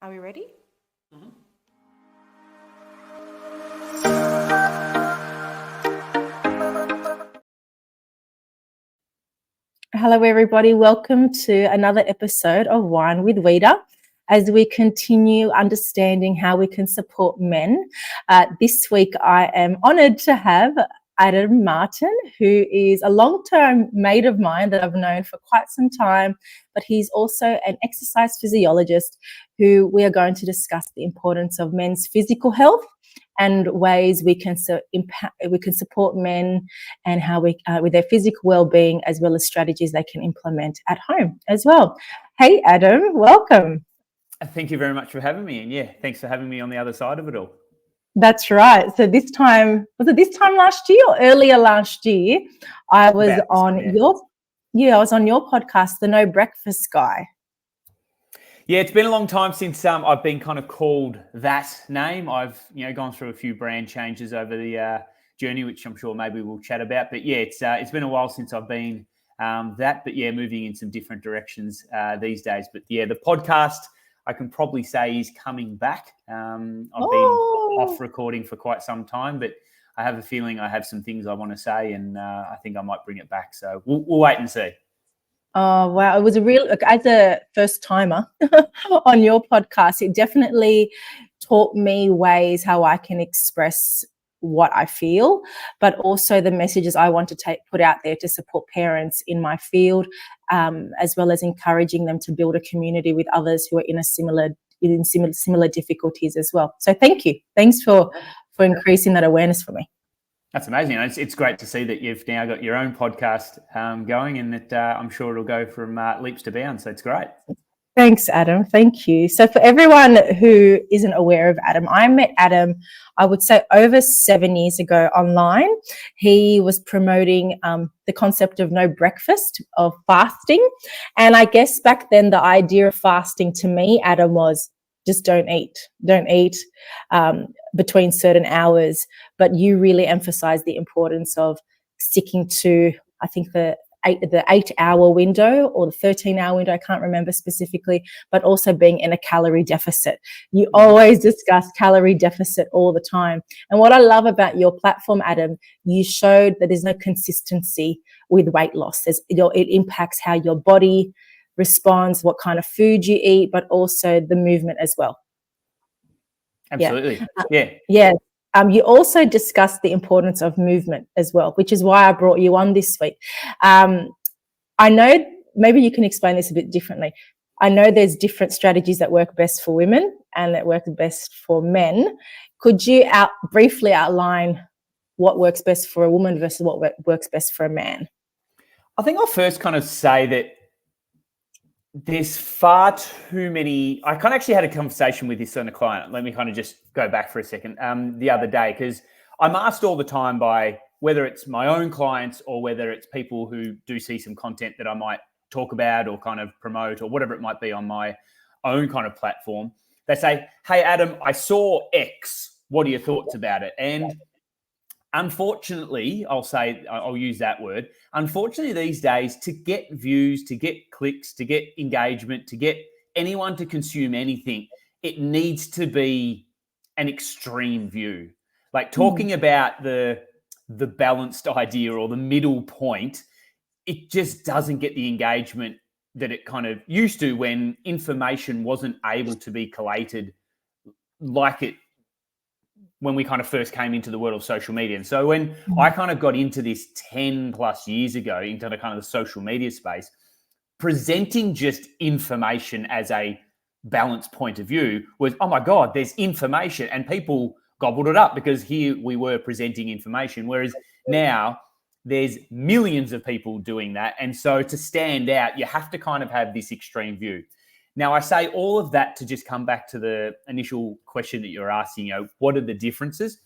Are we ready? Hello, everybody. Welcome to another episode of Wine with Wida as we continue understanding how we can support men. This week, I am honoured to have Adam Martin, who is a long-term mate of mine that I've known for quite some time, but he's also an exercise physiologist who we are going to discuss the importance of men's physical health and ways we can support men and how we with their physical well-being, as well as strategies they can implement at home as well. Hey, Adam, welcome. Thank you very much for having me. And thanks for having me on the other side of it all. That's right. So was it this time last year or earlier last year? I was on your podcast, The No Breakfast Guy. Yeah, it's been a long time since I've been kind of called that name. I've gone through a few brand changes over the journey, which I'm sure maybe we'll chat about. But it's been a while since I've been that. But moving in some different directions these days. But the podcast I can probably say is coming back. I've been off recording for quite some time, but I have a feeling I have some things I want to say, and I think I might bring it back. So we'll wait and see. Oh, wow. It was as a first timer on your podcast, it definitely taught me ways how I can express what I feel, but also the messages I want to put out there to support parents in my field, as well as encouraging them to build a community with others who are in similar difficulties as well. So thank you. Thanks for increasing that awareness for me. That's amazing. It's great to see that you've now got your own podcast going, and that I'm sure it'll go from leaps to bounds. So it's great. Thanks, Adam. Thank you. So for everyone who isn't aware of Adam, I met Adam, I would say, over 7 years ago online. He was promoting the concept of no breakfast, of fasting. And I guess back then the idea of fasting to me, Adam, was just don't eat between certain hours. But you really emphasize the importance of sticking to, I think, the 8-hour window or the 13-hour window, I can't remember specifically, but also being in a calorie deficit. You always discuss calorie deficit all the time. And what I love about your platform, Adam, you showed that there's no consistency with weight loss. It impacts how your body responds, what kind of food you eat, but also the movement as well. Absolutely. Yeah. You also discussed the importance of movement as well, which is why I brought you on this week. I know maybe you can explain this a bit differently. I know there's different strategies that work best for women and that work best for men. Could you briefly outline what works best for a woman versus what works best for a man? I think I'll first kind of say that there's far too many. I kind of actually had a conversation with this on a client. Let me kind of just go back for a second. The other day, because I'm asked all the time by whether it's my own clients or whether it's people who do see some content that I might talk about or kind of promote or whatever it might be on my own kind of platform. They say, "Hey, Adam, I saw X. What are your thoughts about it?" And unfortunately, I'll use that word. Unfortunately, these days, to get views, to get clicks, to get engagement, to get anyone to consume anything, it needs to be an extreme view. Like talking about the balanced idea or the middle point, it just doesn't get the engagement that it kind of used to when information wasn't able to be collated like it when we kind of first came into the world of social media. And so when I kind of got into this 10 plus years ago, into the kind of the social media space, presenting just information as a balanced point of view was, oh my God, there's information, and people gobbled it up because here we were presenting information. Whereas now there's millions of people doing that. And so to stand out, you have to kind of have this extreme view. Now, I say all of that to just come back to the initial question that you're asking, what are the differences?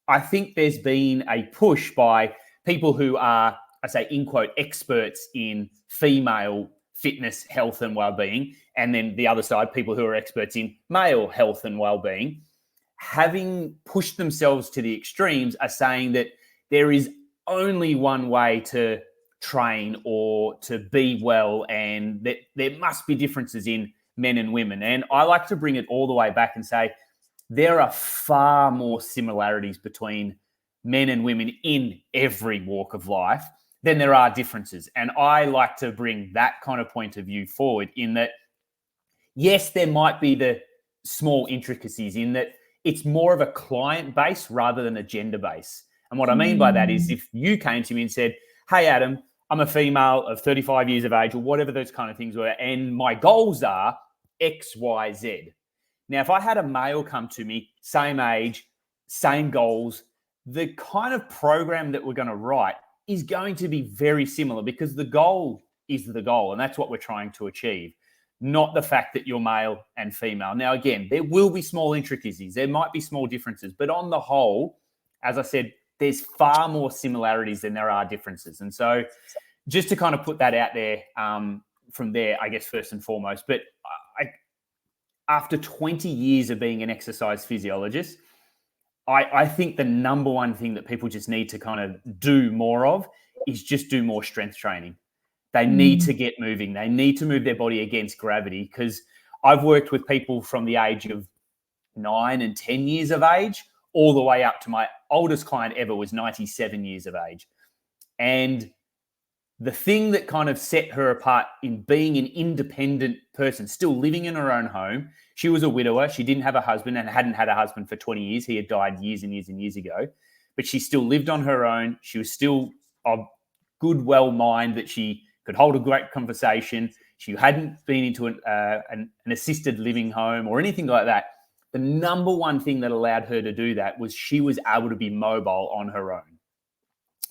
I think there's been a push by people who are, I say, in quote, experts in female fitness, health and well-being, and then the other side, people who are experts in male health and well-being, having pushed themselves to the extremes, are saying that there is only one way to train or to be well, and that there must be differences in men and women. And I like to bring it all the way back and say there are far more similarities between men and women in every walk of life than there are differences. And I like to bring that kind of point of view forward in that, yes, there might be the small intricacies in that it's more of a client base rather than a gender base. And what I mean by that is if you came to me and said, hey, Adam, I'm a female of 35 years of age or whatever those kind of things were, and my goals are X, Y, Z. Now, if I had a male come to me, same age, same goals, the kind of program that we're going to write is going to be very similar because the goal is the goal, and that's what we're trying to achieve, not the fact that you're male and female. Now, again, there will be small intricacies. There might be small differences, but on the whole, as I said, there's far more similarities than there are differences. And so just to kind of put that out there from there, I guess, first and foremost, but after 20 years of being an exercise physiologist, I think the number one thing that people just need to kind of do more of is just do more strength training. They need to get moving. They need to move their body against gravity because I've worked with people from the age of 9 and 10 years of age all the way up to my oldest client ever was 97 years of age. And the thing that kind of set her apart in being an independent person, still living in her own home, she was a widower. She didn't have a husband and hadn't had a husband for 20 years. He had died years and years and years ago. But she still lived on her own. She was still of good, well mind that she could hold a great conversation. She hadn't been into an assisted living home or anything like that. The number one thing that allowed her to do that was she was able to be mobile on her own.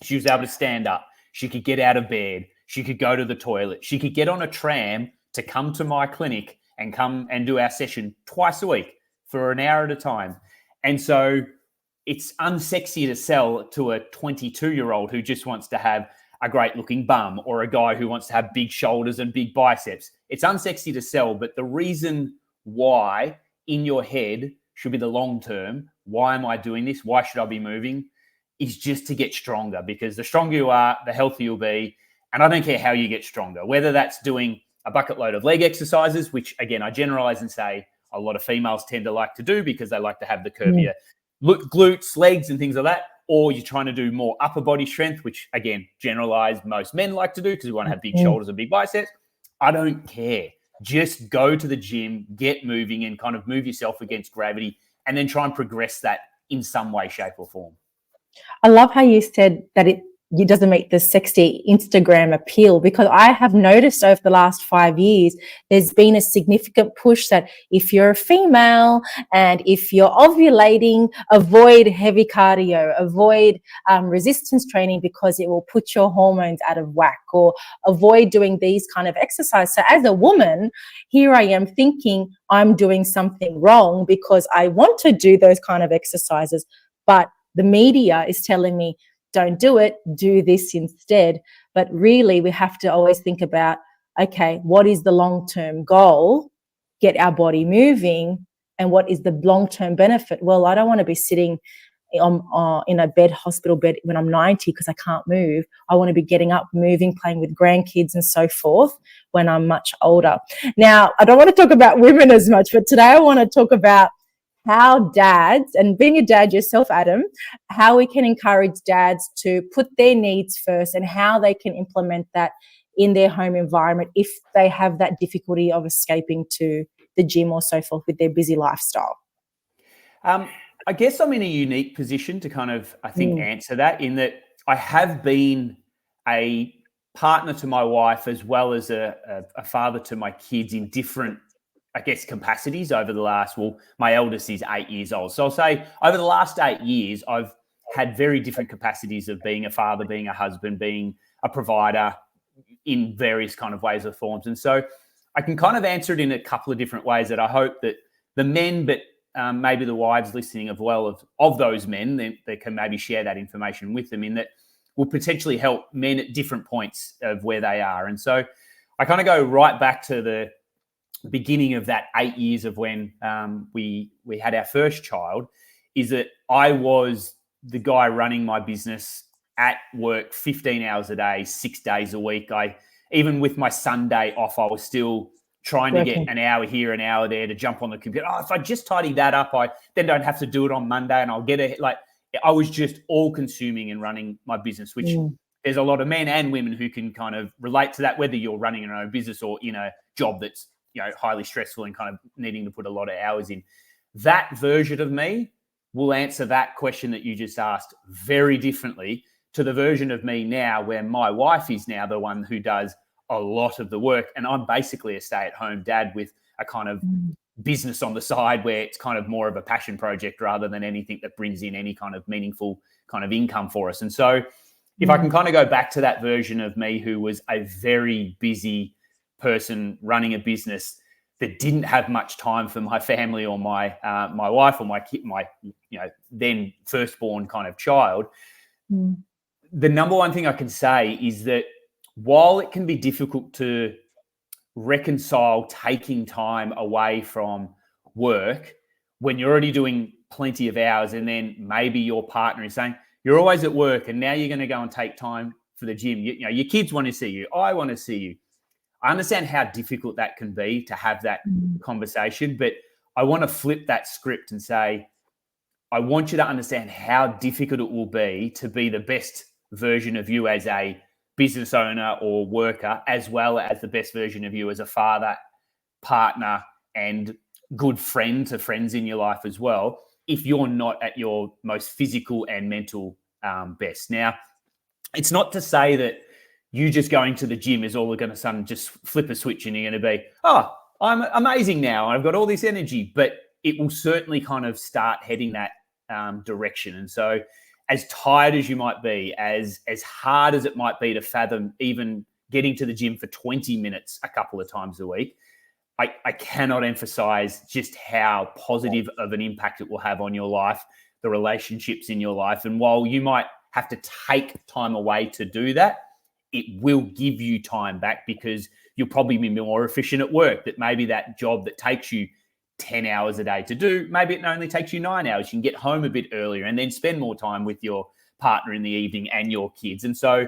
She was able to stand up. She could get out of bed. She could go to the toilet. She could get on a tram to come to my clinic and come and do our session twice a week for an hour at a time. And so it's unsexy to sell to a 22-year-old who just wants to have a great looking bum or a guy who wants to have big shoulders and big biceps. It's unsexy to sell, but the reason why in your head should be the long term, why am I doing this? Why should I be moving? Is just to get stronger, because the stronger you are, the healthier you'll be. And I don't care how you get stronger, whether that's doing a bucket load of leg exercises, which again, I generalize and say a lot of females tend to like to do because they like to have the curvier glutes, legs and things like that. Or you're trying to do more upper body strength, which again, generalize most men like to do because we want to have big shoulders and big biceps. I don't care. Just go to the gym, get moving and kind of move yourself against gravity and then try and progress that in some way, shape or form. I love how you said that it doesn't make the sexy Instagram appeal, because I have noticed over the last 5 years, there's been a significant push that if you're a female and if you're ovulating, avoid heavy cardio, avoid resistance training because it will put your hormones out of whack, or avoid doing these kind of exercise. So as a woman, here I am thinking I'm doing something wrong because I want to do those kind of exercises, but the media is telling me, don't do it, do this instead. But really, we have to always think about, okay, what is the long-term goal? Get our body moving. And what is the long-term benefit? Well, I don't want to be sitting in a hospital bed when I'm 90 because I can't move. I want to be getting up, moving, playing with grandkids and so forth when I'm much older. Now, I don't want to talk about women as much, but today I want to talk about how dads, and being a dad yourself, Adam, how we can encourage dads to put their needs first and how they can implement that in their home environment if they have that difficulty of escaping to the gym or so forth with their busy lifestyle. I guess I'm in a unique position to kind of, I think, answer that, in that I have been a partner to my wife as well as a father to my kids in different, I guess, capacities over the last, my eldest is 8 years old. So I'll say over the last 8 years, I've had very different capacities of being a father, being a husband, being a provider in various kind of ways or forms. And so I can kind of answer it in a couple of different ways that I hope that the men, but maybe the wives listening as well of those men, they can maybe share that information with them, in that will potentially help men at different points of where they are. And so I kind of go right back to the beginning of that 8 years of when we had our first child, is that I was the guy running my business at work 15 hours a day, 6 days a week. Even with my Sunday off, I was still trying to get an hour here, an hour there to jump on the computer. Oh, if I just tidy that up, I then don't have to do it on Monday and I'll get it. Like I was just all consuming and running my business, which there's a lot of men and women who can kind of relate to that, whether you're running your own business or in a job that's, highly stressful and kind of needing to put a lot of hours in. That version of me will answer that question that you just asked very differently to the version of me now where my wife is now the one who does a lot of the work. And I'm basically a stay-at-home dad with a kind of business on the side where it's kind of more of a passion project rather than anything that brings in any kind of meaningful kind of income for us. And so if I can kind of go back to that version of me who was a very busy person running a business that didn't have much time for my family or my wife or my kid, my then firstborn kind of child, the number one thing I can say is that while it can be difficult to reconcile taking time away from work when you're already doing plenty of hours and then maybe your partner is saying, you're always at work and now you're going to go and take time for the gym. Your kids want to see you. I want to see you. I understand how difficult that can be to have that conversation, but I want to flip that script and say, I want you to understand how difficult it will be to be the best version of you as a business owner or worker, as well as the best version of you as a father, partner, and good friend to friends in your life as well, if you're not at your most physical and mental best. Now, it's not to say that you just going to the gym is all going to suddenly just flip a switch and you're going to be, oh, I'm amazing now. I've got all this energy, but it will certainly kind of start heading that direction. And so as tired as you might be, as hard as it might be to fathom even getting to the gym for 20 minutes a couple of times a week, I cannot emphasize just how positive of an impact it will have on your life, the relationships in your life. And while you might have to take time away to do that, it will give you time back because you'll probably be more efficient at work. That maybe that job that takes you 10 hours a day to do, maybe it only takes you 9 hours. You can get home a bit earlier and then spend more time with your partner in the evening and your kids. And so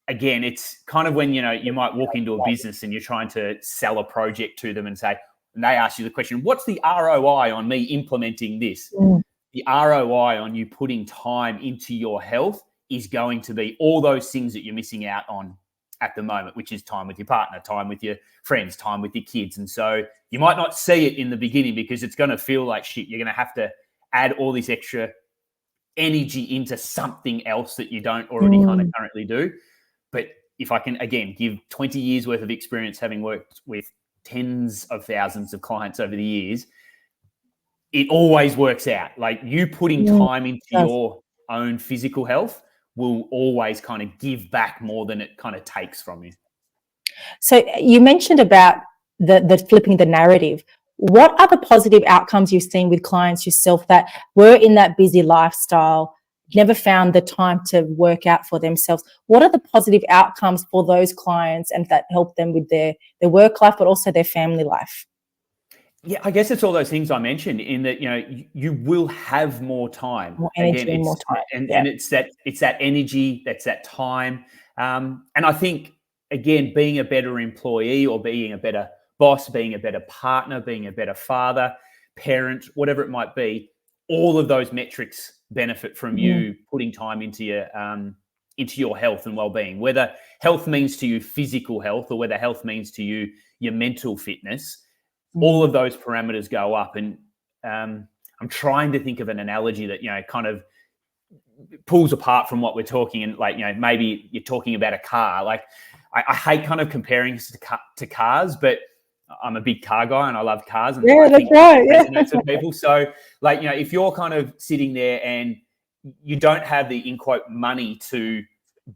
again, it's kind of when, you might walk into a business and you're trying to sell a project to them and they ask you the question, what's the ROI on me implementing this? The ROI on you putting time into your health is going to be all those things that you're missing out on at the moment, which is time with your partner, time with your friends, time with your kids. And so you might not see it in the beginning because it's going to feel like shit. You're going to have to add all this extra energy into something else that you don't already kind of currently do. But if I can, again, give 20 years worth of experience having worked with tens of thousands of clients over the years, it always works out. Like you putting time into your own physical health will always kind of give back more than it kind of takes from you. So you mentioned about the flipping the narrative. What are the positive outcomes you've seen with clients yourself that were in that busy lifestyle, never found the time to work out for themselves? What are the positive outcomes for those clients and that help them with their work life, but also their family life? Yeah, I guess it's all those things I mentioned in that, you will have more time. More energy and more time. And it's that energy, that's that time. And I think, again, being a better employee or being a better boss, being a better partner, being a better father, parent, whatever it might be, all of those metrics benefit from you putting time into your health and well-being, whether health means to you physical health or whether health means to you your mental fitness. All of those parameters go up. And I'm trying to think of an analogy that, kind of pulls apart from what we're talking. And maybe you're talking about a car. Like I hate kind of comparing this to cars, but I'm a big car guy and I love cars. And yeah, that's right. Yeah. Resonates with people. So if you're kind of sitting there and you don't have the, in quote, money to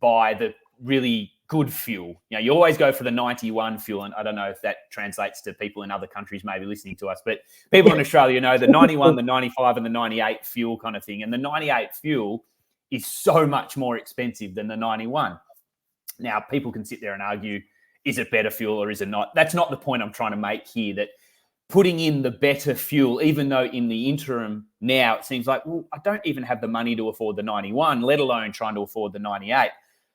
buy the really good fuel, you always go for the 91 fuel. And I don't know if that translates to people in other countries maybe listening to us, but people in Australia know the 91, the 95 and the 98 fuel kind of thing. And the 98 fuel is so much more expensive than the 91. Now, people can sit there and argue, is it better fuel or is it not? That's not the point I'm trying to make here, that putting in the better fuel, even though in the interim now it seems like, well, I don't even have the money to afford the 91, let alone trying to afford the 98.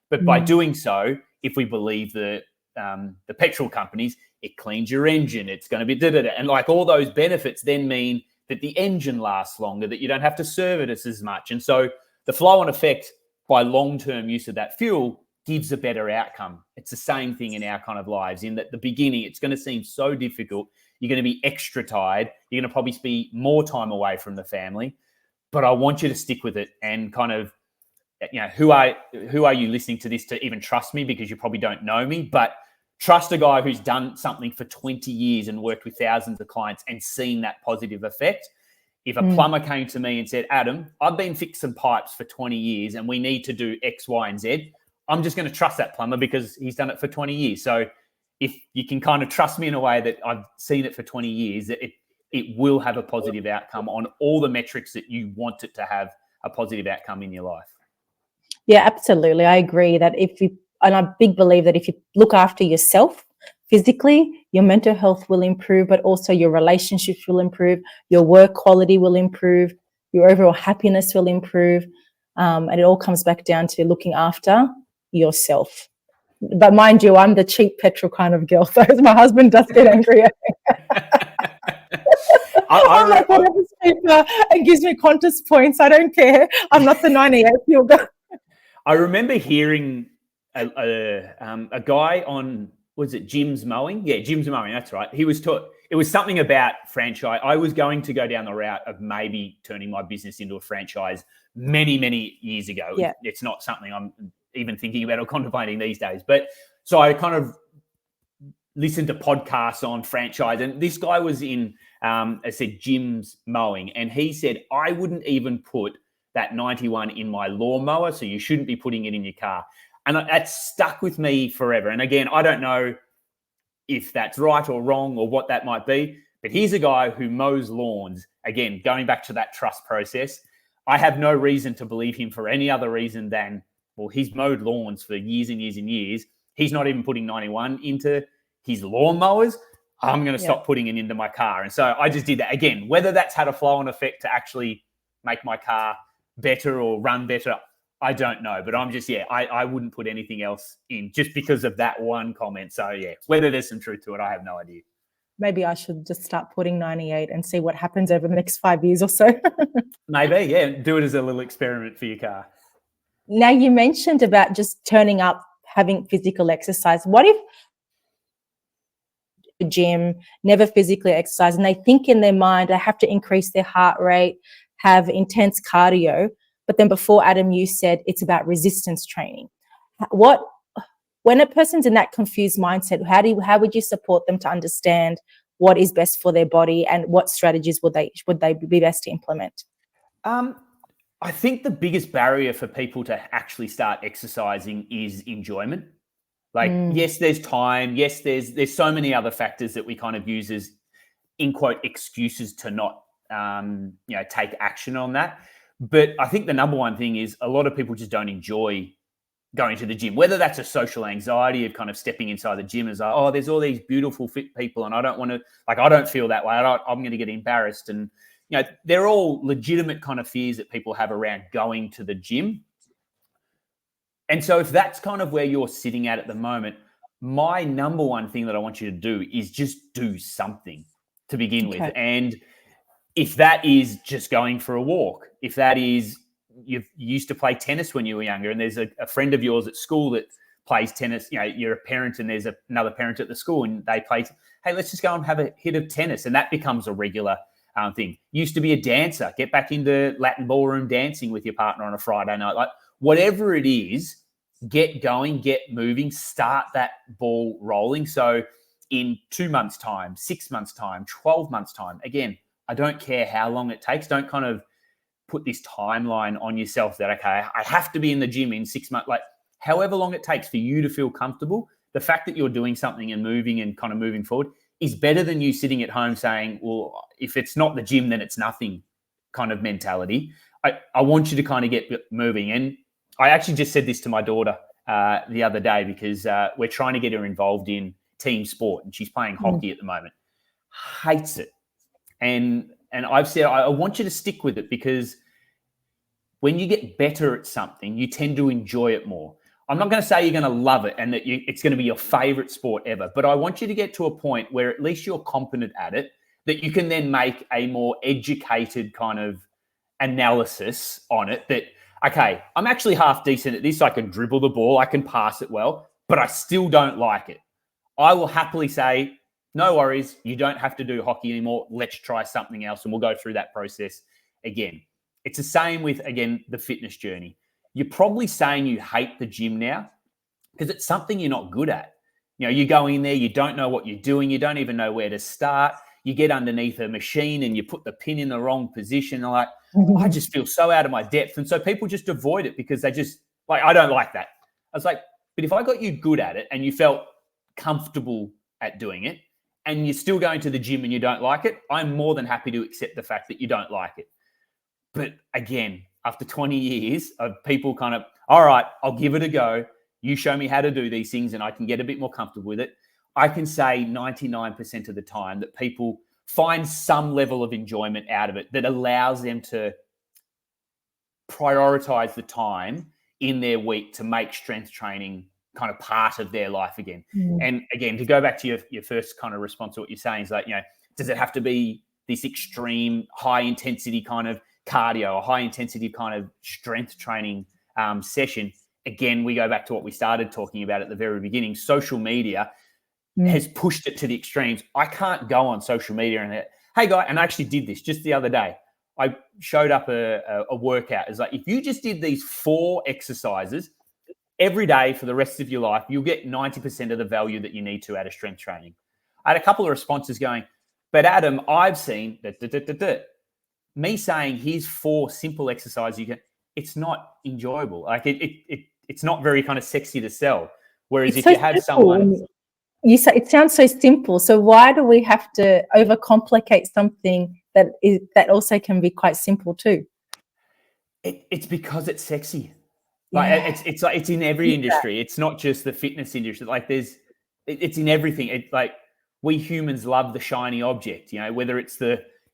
But by doing so, if we believe the the petrol companies, it cleans your engine, it's going to be da-da-da. And like all those benefits then mean that the engine lasts longer, that you don't have to service as much. And so the flow-on effect by long-term use of that fuel gives a better outcome. It's the same thing in our kind of lives, in that the beginning, it's going to seem so difficult. You're going to be extra tired. You're going to probably spend more time away from the family. But I want you to stick with it and kind of, who are you listening to this to even trust me, because you probably don't know me, but trust a guy who's done something for 20 years and worked with thousands of clients and seen that positive effect. If a plumber came to me and said, Adam, I've been fixing pipes for 20 years and we need to do X, Y, and Z, I'm just going to trust that plumber because he's done it for 20 years. So if you can kind of trust me in a way that I've seen it for 20 years, that it will have a positive outcome on all the metrics that you want it to have a positive outcome in your life. Yeah, absolutely. I agree that and I'm a big believer that if you look after yourself physically, your mental health will improve, but also your relationships will improve, your work quality will improve, your overall happiness will improve. And it all comes back down to looking after yourself. But mind you, I'm the cheap petrol kind of girl, so my husband does get angry at me. I'm like, whatever's cheaper and gives me Qantas points, I don't care. I'm not the 98 fuel girl. I remember hearing a guy on, was it Jim's Mowing? Yeah, Jim's Mowing, that's right. He was taught, it was something about franchise. I was going to go down the route of maybe turning my business into a franchise many, many years ago. Yeah. It's not something I'm even thinking about or contemplating these days. But so I kind of listened to podcasts on franchise, and this guy was in, I said, Jim's Mowing, and he said, I wouldn't even put that 91 in my lawnmower, so you shouldn't be putting it in your car. And that stuck with me forever. And again, I don't know if that's right or wrong or what that might be, but he's a guy who mows lawns. Again, going back to that trust process, I have no reason to believe him for any other reason than, well, he's mowed lawns for years and years and years. He's not even putting 91 into his lawnmowers. I'm going to stop putting it into my car. And so I just did that. Again, whether that's had a flow-on effect to actually make my car better or run better, I don't know. But I'm just, I wouldn't put anything else in just because of that one comment. So, whether there's some truth to it, I have no idea. Maybe I should just start putting 98 and see what happens over the next 5 years or so. Maybe, do it as a little experiment for your car. Now, you mentioned about just turning up, having physical exercise. What if gym, never physically exercise, and they think in their mind, I have to increase their heart rate, have intense cardio, but then before, Adam, you said it's about resistance training. When a person's in that confused mindset, how would you support them to understand what is best for their body and what strategies would they be best to implement? I think the biggest barrier for people to actually start exercising is enjoyment. Like, yes, there's time. Yes, there's so many other factors that we kind of use as, in quote, excuses to not, take action on that. But I think the number one thing is a lot of people just don't enjoy going to the gym, whether that's a social anxiety of kind of stepping inside the gym as like, oh, there's all these beautiful fit people and I don't want to, like, I don't feel that way. I'm going to get embarrassed. And, they're all legitimate kind of fears that people have around going to the gym. And so if that's kind of where you're sitting at the moment, my number one thing that I want you to do is just do something to begin with. And if that is just going for a walk, if that is, you used to play tennis when you were younger and there's a friend of yours at school that plays tennis, you're a parent and there's another parent at the school and they play, hey, let's just go and have a hit of tennis. And that becomes a regular thing. Used to be a dancer, get back into Latin ballroom dancing with your partner on a Friday night. Like, whatever it is, get going, get moving, start that ball rolling. So in 2 months' time, 6 months' time, 12 months' time, again, I don't care how long it takes. Don't kind of put this timeline on yourself that, okay, I have to be in the gym in 6 months. Like, however long it takes for you to feel comfortable, the fact that you're doing something and moving and kind of moving forward is better than you sitting at home saying, well, if it's not the gym, then it's nothing kind of mentality. I want you to kind of get moving. And I actually just said this to my daughter the other day because we're trying to get her involved in team sport and she's playing hockey at the moment. Hates it. And I've said, I want you to stick with it because when you get better at something, you tend to enjoy it more. I'm not going to say you're going to love it and that it's going to be your favorite sport ever, but I want you to get to a point where at least you're competent at it, that you can then make a more educated kind of analysis on it that, okay, I'm actually half decent at this. I can dribble the ball, I can pass it well, but I still don't like it. I will happily say, no worries, you don't have to do hockey anymore. Let's try something else, and we'll go through that process again. It's the same with, again, the fitness journey. You're probably saying you hate the gym now because it's something you're not good at. You know, you go in there, you don't know what you're doing, you don't even know where to start. You get underneath a machine and you put the pin in the wrong position. They're like, I just feel so out of my depth. And so people just avoid it because they just, like, I don't like that. I was like, but if I got you good at it and you felt comfortable at doing it and you're still going to the gym and you don't like it, I'm more than happy to accept the fact that you don't like it. But again, after 20 years of people kind of, all right, I'll give it a go. You show me how to do these things and I can get a bit more comfortable with it. I can say 99% of the time that people find some level of enjoyment out of it that allows them to prioritize the time in their week to make strength training kind of part of their life again. And again, to go back to your first kind of response to what you're saying is like, you know, does it have to be this extreme high intensity kind of cardio or high intensity kind of strength training session? Again, we go back to what we started talking about at the very beginning. Social media has pushed it to the extremes. I can't go on social media and, hey, guy, and I actually did this just the other day. I showed up a workout. It's like, if you just did these 4 exercises every day for the rest of your life, you'll get 90% of the value that you need to out of strength training. I had a couple of responses going, but Adam, I've seen me saying here's 4 simple exercises. It's not enjoyable. Like it's not very kind of sexy to sell. Whereas if you have someone, you say it sounds so simple. So why do we have to overcomplicate something that also can be quite simple too? It's because it's sexy. Like it's like it's in every industry. It's not just the fitness industry. Like it's in everything. It's like we humans love the shiny object. You know, whether it's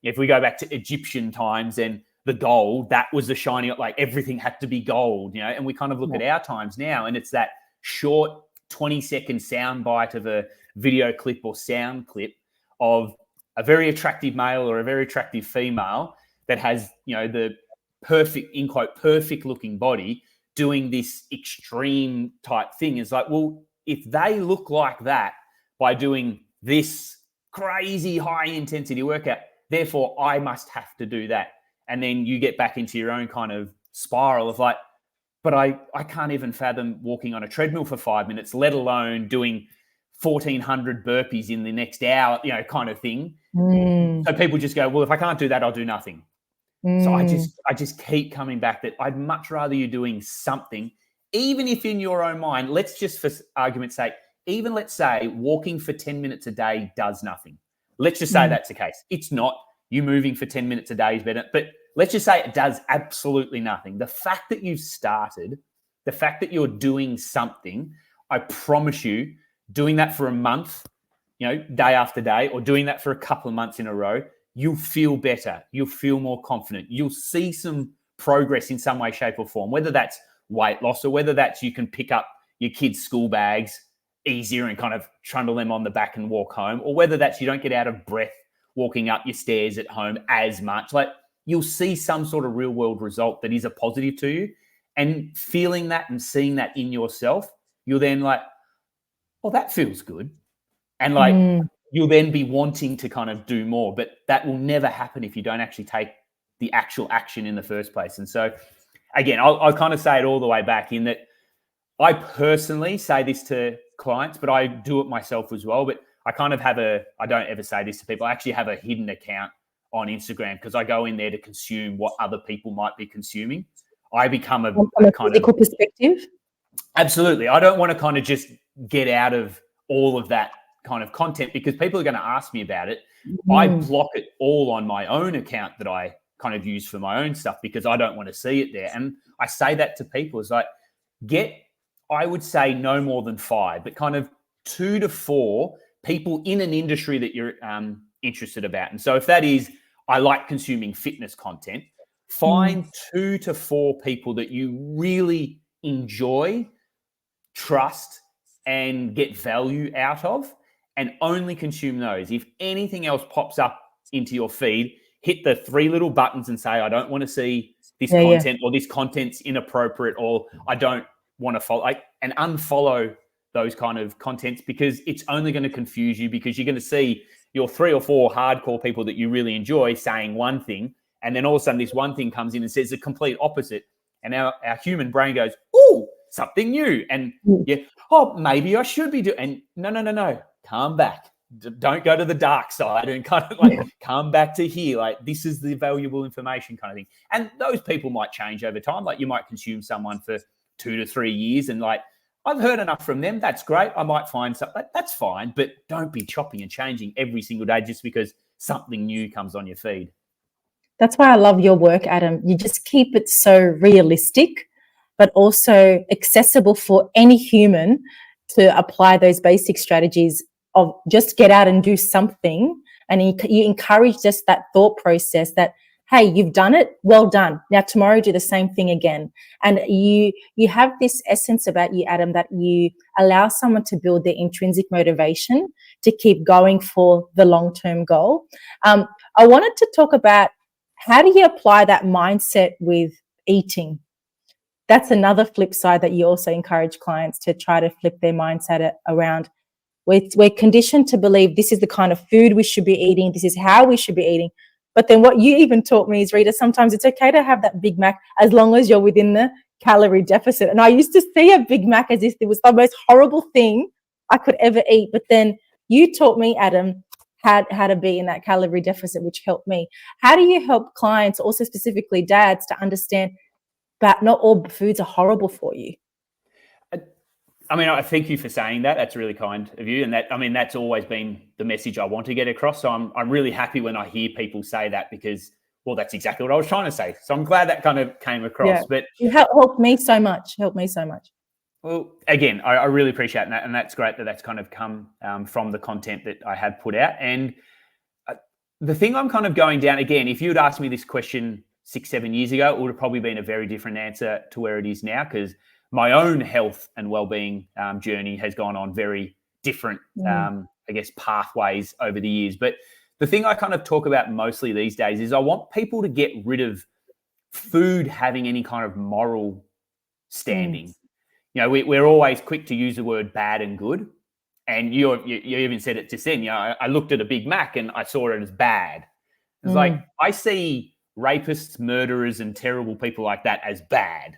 if we go back to Egyptian times and the gold, that was the shiny. Like everything had to be gold. You know, and we kind of look at our times now, and it's that short 20-second sound bite of a video clip or sound clip of a very attractive male or a very attractive female that has, you know, the perfect, in quote, perfect looking body doing this extreme type thing. Is like, well, if they look like that by doing this crazy high intensity workout, therefore I must have to do that. And then you get back into your own kind of spiral of like, but I can't even fathom walking on a treadmill for 5 minutes, let alone doing 1,400 burpees in the next hour, you know, kind of thing. So people just go, well, if I can't do that, I'll do nothing. So I just keep coming back that I'd much rather you doing something, even if in your own mind, let's just for argument's sake, even let's say walking for 10 minutes a day does nothing. Let's just say that's the case. It's not. You moving for 10 minutes a day is better, but let's just say it does absolutely nothing. The fact that you've started, the fact that you're doing something, I promise you, doing that for a month, you know, day after day, or doing that for a couple of months in a row, you'll feel better. You'll feel more confident. You'll see some progress in some way, shape, or form, whether that's weight loss or whether that's you can pick up your kids' school bags easier and kind of trundle them on the back and walk home, or whether that's you don't get out of breath walking up your stairs at home as much. Like, you'll see some sort of real world result that is a positive to you, and feeling that and seeing that in yourself, you'll then like, well, that feels good. And like, you'll then be wanting to kind of do more, but that will never happen if you don't actually take the actual action in the first place. And so again, I'll kind of say it all the way back in that I personally say this to clients, but I do it myself as well. But I kind of I don't ever say this to people. I actually have a hidden account on Instagram because I go in there to consume what other people might be consuming. I become From a physical perspective. Absolutely. I don't want to kind of just get out of all of that kind of content because people are going to ask me about it. I block it all on my own account that I kind of use for my own stuff because I don't want to see it there. And I say that to people is like, I would say no more than 5, but kind of 2 to 4 people in an industry that you're interested about. And so if that is, I like consuming fitness content, find 2 to 4 people that you really enjoy trust and get value out of, and only consume those. If anything else pops up into your feed, hit the 3 little buttons and say, I don't want to see this content, or this content's inappropriate, or I don't want to follow, and unfollow those kind of contents, because it's only going to confuse you, because you're going to see your 3 or 4 hardcore people that you really enjoy saying one thing, and then all of a sudden this one thing comes in and says the complete opposite. And our human brain goes, ooh, something new. And maybe I should be doing, and no, calm back. Don't go to the dark side, and kind of come back to here. Like, this is the valuable information kind of thing. And those people might change over time. Like, you might consume someone for 2 to 3 years, and like, I've heard enough from them. That's great. I might find something. That's fine. But don't be chopping and changing every single day just because something new comes on your feed. That's why I love your work, Adam. You just keep it so realistic, but also accessible for any human to apply those basic strategies of just get out and do something. And you encourage just that thought process that, hey, you've done it, well done. Now tomorrow do the same thing again. And you have this essence about you, Adam, that you allow someone to build their intrinsic motivation to keep going for the long-term goal. I wanted to talk about, how do you apply that mindset with eating? That's another flip side that you also encourage clients to try to flip their mindset around. We're conditioned to believe this is the kind of food we should be eating. This is how we should be eating. But then what you even taught me is, Rita, sometimes it's okay to have that Big Mac as long as you're within the calorie deficit. And I used to see a Big Mac as if it was the most horrible thing I could ever eat. But then you taught me, Adam, how to be in that calorie deficit, which helped me. How do you help clients, also specifically dads, to understand that not all foods are horrible for you? I mean, I thank you for saying that. That's really kind of you. And that's always been the message I want to get across. So I'm really happy when I hear people say that, because, well, that's exactly what I was trying to say. So I'm glad that kind of came across. Yeah. But it helped me so much. Well, again, I really appreciate that. And that's great that that's kind of come from the content that I have put out. And the thing I'm kind of going down, again, if you had asked me this question 6-7 years ago, it would have probably been a very different answer to where it is now, because my own health and wellbeing journey has gone on very different, pathways over the years. But the thing I kind of talk about mostly these days is I want people to get rid of food having any kind of moral standing. You know, we're always quick to use the word bad and good. And you even said it just then. You know, I looked at a Big Mac and I saw it as bad. It's like, I see rapists, murderers, and terrible people like that as bad.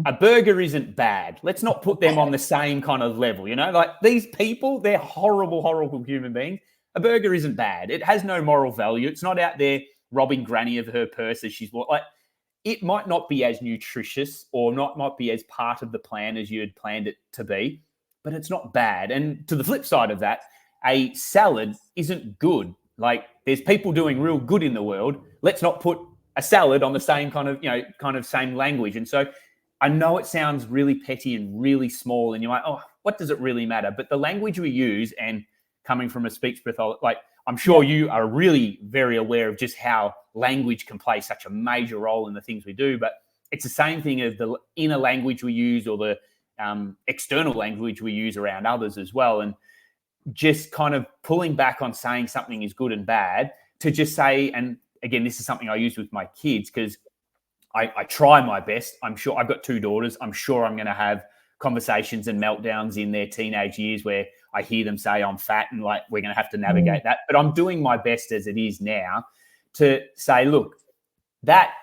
A burger isn't bad. Let's not put them on the same kind of level. You know, like, these people, they're horrible, horrible human beings. A burger isn't bad. It has no moral value. It's not out there robbing granny of her purse as she's like. It might not be as nutritious, or might be as part of the plan as you had planned it to be, but it's not bad. And to the flip side of that, a salad isn't good. Like, there's people doing real good in the world. Let's not put a salad on the same kind of same language. And so I know it sounds really petty and really small, and you're like, oh, what does it really matter? But the language we use, and coming from a speech pathologist, like, I'm sure you are really very aware of just how language can play such a major role in the things we do. But it's the same thing as the inner language we use, or the external language we use around others as well. And just kind of pulling back on saying something is good and bad, to just say, and again, this is something I use with my kids, because I try my best. I'm sure, I've got 2 daughters. I'm sure I'm going to have conversations and meltdowns in their teenage years where I hear them say I'm fat, and like, we're going to have to navigate that. But I'm doing my best as it is now to say, look, that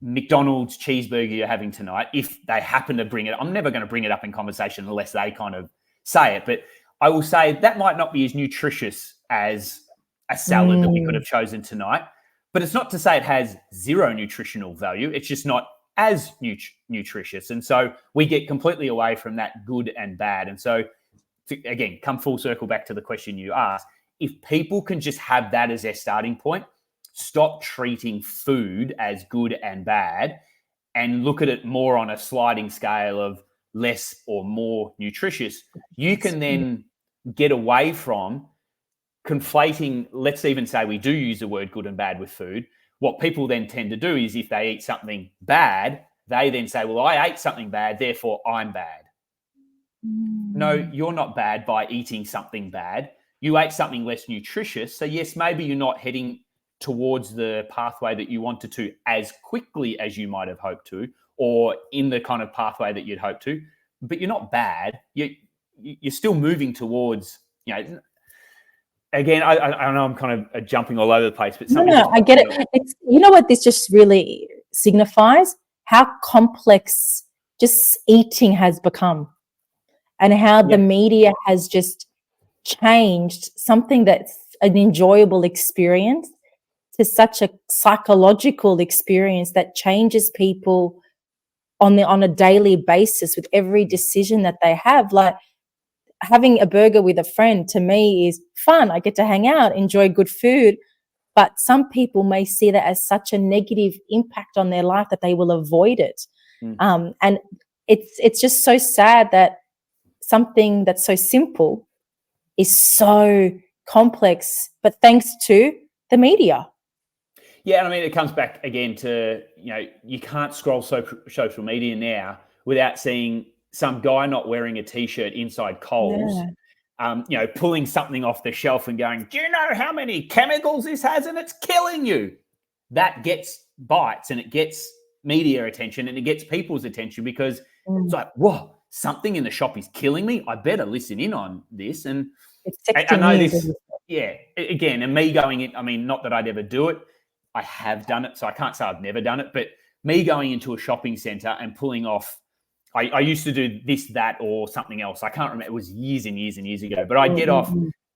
McDonald's cheeseburger you're having tonight, if they happen to bring it, I'm never going to bring it up in conversation unless they kind of say it. But I will say that might not be as nutritious as a salad that we could have chosen tonight. But it's not to say it has zero nutritional value. It's just not as nutritious. And so we get completely away from that good and bad. And so, again, come full circle back to the question you asked. If people can just have that as their starting point, stop treating food as good and bad, and look at it more on a sliding scale of less or more nutritious, you can then get away from conflating. Let's even say we do use the word good and bad with food. What people then tend to do is, if they eat something bad, they then say, well, I ate something bad, therefore I'm bad. No, you're not bad by eating something bad. You ate something less nutritious. So yes, maybe you're not heading towards the pathway that you wanted to as quickly as you might have hoped to, or in the kind of pathway that you'd hoped to, but you're not bad. You're still moving towards, again, I know I'm kind of jumping all over the place, but something. No, I get it. It's, you know what this just really signifies? How complex just eating has become, and how the media has just changed something that's an enjoyable experience to such a psychological experience that changes people on a daily basis with every decision that they have. Like, having a burger with a friend to me is fun. I get to hang out, enjoy good food. But some people may see that as such a negative impact on their life that they will avoid it. And it's just so sad that something that's so simple is so complex, but thanks to the media. Yeah, and I mean, it comes back again to, you can't scroll social media now without seeing some guy not wearing a T-shirt inside Coles, pulling something off the shelf and going, do you know how many chemicals this has? And it's killing you. That gets bites, and it gets media attention, and it gets people's attention, because it's like, whoa, something in the shop is killing me. I better listen in on this. And I know this, again, and me going in, I mean, not that I'd ever do it. I have done it, so I can't say I've never done it, but me going into a shopping center and pulling off, I used to do this, that, or something else. I can't remember. It was years and years and years ago, but I'd get off.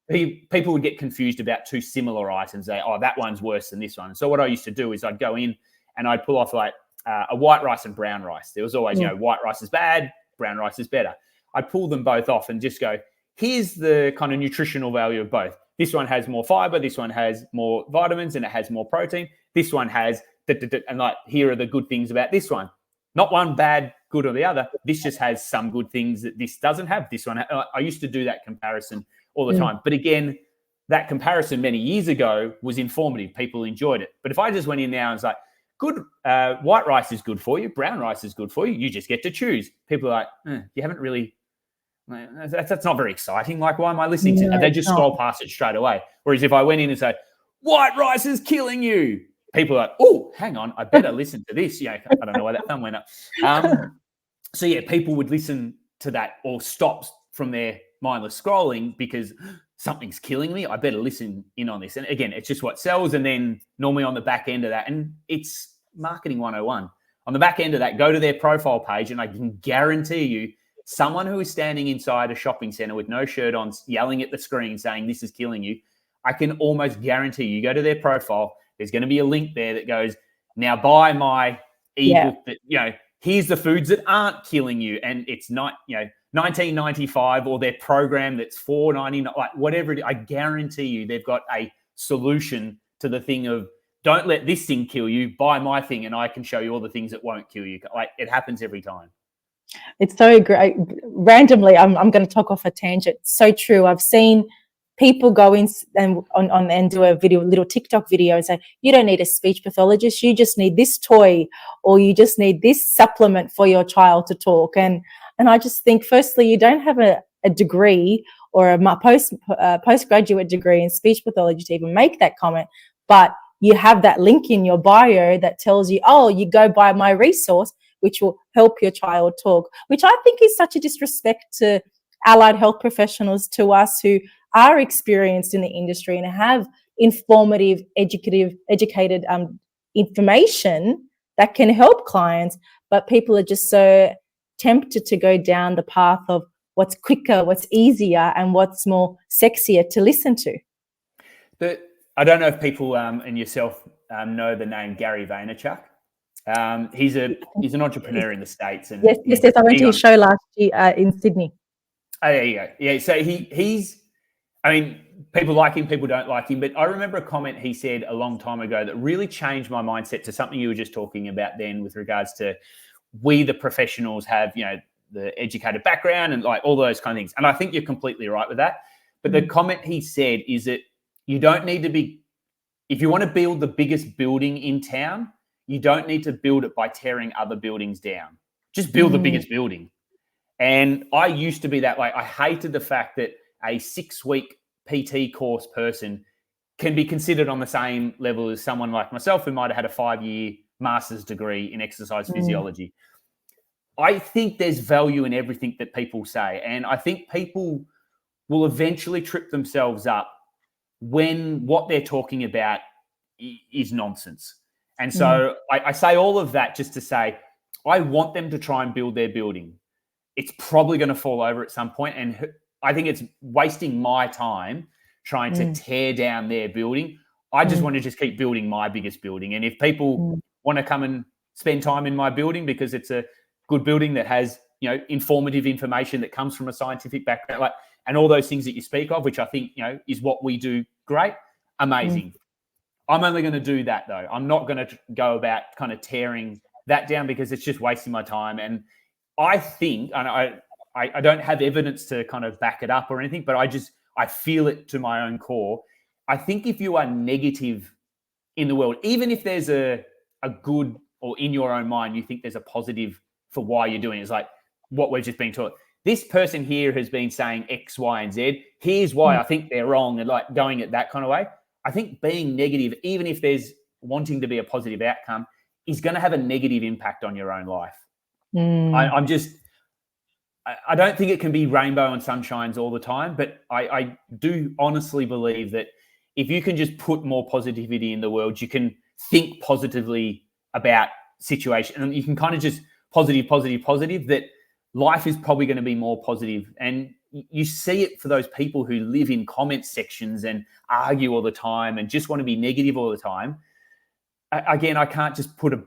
People would get confused about two similar items. They, that one's worse than this one. So what I used to do is I'd go in and I'd pull off like a white rice and brown rice. There was always, white rice is bad, brown rice is better. I'd pull them both off and just go, here's the kind of nutritional value of both. This one has more fiber. This one has more vitamins and it has more protein. This one has, and like, here are the good things about this one. Not one bad, good or the other. This just has some good things that this doesn't have. This one, I used to do that comparison all the time. But again, that comparison many years ago was informative. People enjoyed it. But if I just went in now and was like, good, white rice is good for you. Brown rice is good for you. You just get to choose. People are like, you haven't really, that's not very exciting. Like, why am I listening to it? They just scroll past it straight away. Whereas if I went in and say, white rice is killing you, people are like, oh, hang on, I better listen to this. I don't know why that thumb went up. So yeah, people would listen to that or stop from their mindless scrolling because something's killing me. I better listen in on this. And again, it's just what sells. And then normally on the back end of that, and it's marketing 101. On the back end of that, go to their profile page, and I can guarantee you, someone who is standing inside a shopping center with no shirt on, yelling at the screen saying this is killing you, I can almost guarantee you go to their profile, there's going to be a link there that goes, now buy my ebook that, here's the foods that aren't killing you. And it's not, $19.95, or their program that's $4.99, like whatever it is. I guarantee you they've got a solution to the thing of, don't let this thing kill you, buy my thing and I can show you all the things that won't kill you. Like, it happens every time. It's so great. Randomly, I'm going to talk off a tangent. So true. I've seen people go in and do a little TikTok video and say, you don't need a speech pathologist. You just need this toy, or you just need this supplement for your child to talk. And I just think, firstly, you don't have a degree or a postgraduate degree in speech pathology to even make that comment, but you have that link in your bio that tells you, oh, you go buy my resource, which will help your child talk, which I think is such a disrespect to allied health professionals, to us who are experienced in the industry and have informative, educated information that can help clients. But people are just so tempted to go down the path of what's quicker, what's easier, and what's more sexier to listen to. But I don't know if people and yourself know the name Gary Vaynerchuk. He's an entrepreneur in the States. And yes. I went to his show last year in Sydney. Oh, there you go. Yeah, so he's, I mean, people like him, people don't like him. But I remember a comment he said a long time ago that really changed my mindset to something you were just talking about then, with regards to, we, the professionals, have, the educated background and like all those kind of things. And I think you're completely right with that. But the comment he said is that you don't need to be, if you want to build the biggest building in town, you don't need to build it by tearing other buildings down. Just build the biggest building. And I used to be that way. I hated the fact that a 6-week PT course person can be considered on the same level as someone like myself who might have had a 5-year master's degree in exercise physiology. I think there's value in everything that people say. And I think people will eventually trip themselves up when what they're talking about is nonsense. And so I say all of that just to say, I want them to try and build their building. It's probably going to fall over at some point, and I think it's wasting my time trying to tear down their building. I just want to just keep building my biggest building. And if people want to come and spend time in my building because it's a good building that has, you know, informative information that comes from a scientific background, like, and all those things that you speak of, which I think, you know, is what we do great, amazing. I'm only going to do that though. I'm not going to go about kind of tearing that down because it's just wasting my time. And I think, and I don't have evidence to kind of back it up or anything, but I feel it to my own core. I think if you are negative in the world, even if there's a good, or in your own mind, you think there's a positive for why you're doing it, it's like what we've just been taught. This person here has been saying X, Y, and Z. Here's why I think they're wrong, and like going at that kind of way. I think being negative, even if there's wanting to be a positive outcome, is going to have a negative impact on your own life. I don't think it can be rainbow and sunshines all the time, but I do honestly believe that if you can just put more positivity in the world, you can think positively about situation, and you can kind of just positive, that life is probably going to be more positive. And you see it for those people who live in comment sections and argue all the time and just want to be negative all the time. Again, I can't just put a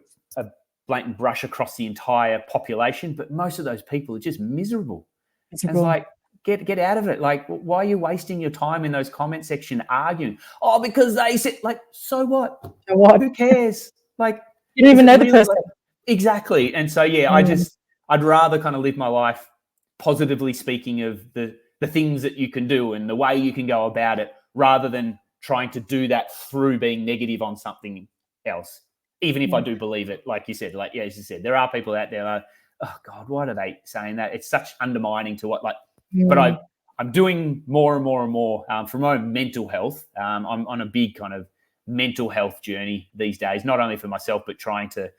blatant brush across the entire population, but most of those people are just miserable. It's like, get out of it. Like, why are you wasting your time in those comment section arguing? Oh, because they said, like, so what? Who cares? Like, you don't even know the person. Like, exactly. And so, yeah, I'd rather kind of live my life positively speaking of the things that you can do and the way you can go about it, rather than trying to do that through being negative on something else. Even if I do believe it, like you said, like, yeah, as you said, there are people out there like, oh God, why are they saying that? It's such undermining to what, like, but I'm doing more and more and more for my own mental health. I'm on a big kind of mental health journey these days, not only for myself, but trying to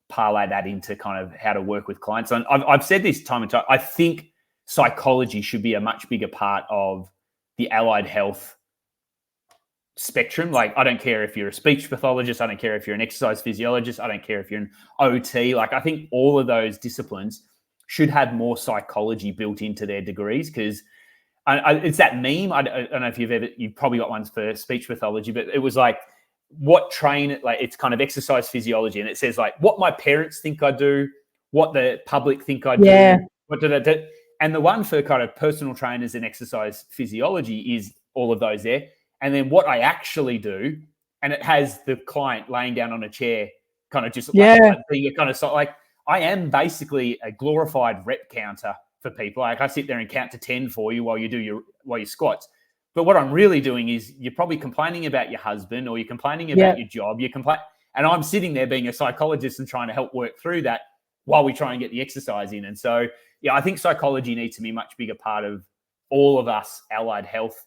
parlay that into kind of how to work with clients. And I've said this time and time, I think psychology should be a much bigger part of the allied health spectrum. Like, I don't care if you're a speech pathologist, I don't care if you're an exercise physiologist, I don't care if you're an OT. Like, I think all of those disciplines should have more psychology built into their degrees, because it's that meme. I don't know if you've probably got ones for speech pathology, but it was like, it's kind of exercise physiology, and it says like what my parents think I do, what the public think I do, what did I do, and the one for kind of personal trainers and exercise physiology is all of those there. And then what I actually do, and it has the client laying down on a chair, kind of just like being a kind of like, I am basically a glorified rep counter for people. Like, I sit there and count to 10 for you while you squats. But what I'm really doing is you're probably complaining about your husband, or you're complaining about your job. And I'm sitting there being a psychologist and trying to help work through that while we try and get the exercise in. And so, yeah, I think psychology needs to be a much bigger part of all of us allied health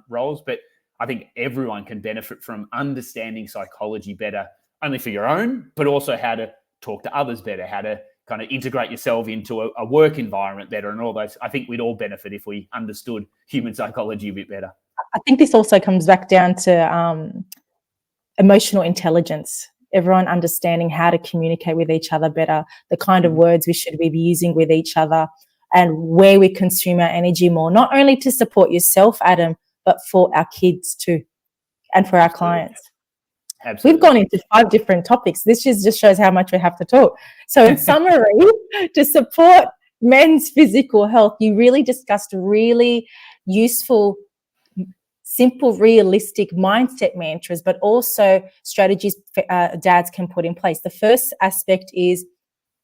roles. But I think everyone can benefit from understanding psychology better, only for your own, but also how to talk to others better, how to kind of integrate yourself into a work environment better, and all those. I think we'd all benefit if we understood human psychology a bit better. I think this also comes back down to emotional intelligence. Everyone understanding how to communicate with each other better, the kind of words we should be using with each other, and where we consume our energy more, not only to support yourself, Adam, but for our kids too, and for our clients. Absolutely. We've gone into 5 different topics. This just shows how much we have to talk. So in summary, to support men's physical health, you really discussed really useful, simple, realistic mindset mantras, but also strategies dads can put in place. The first aspect is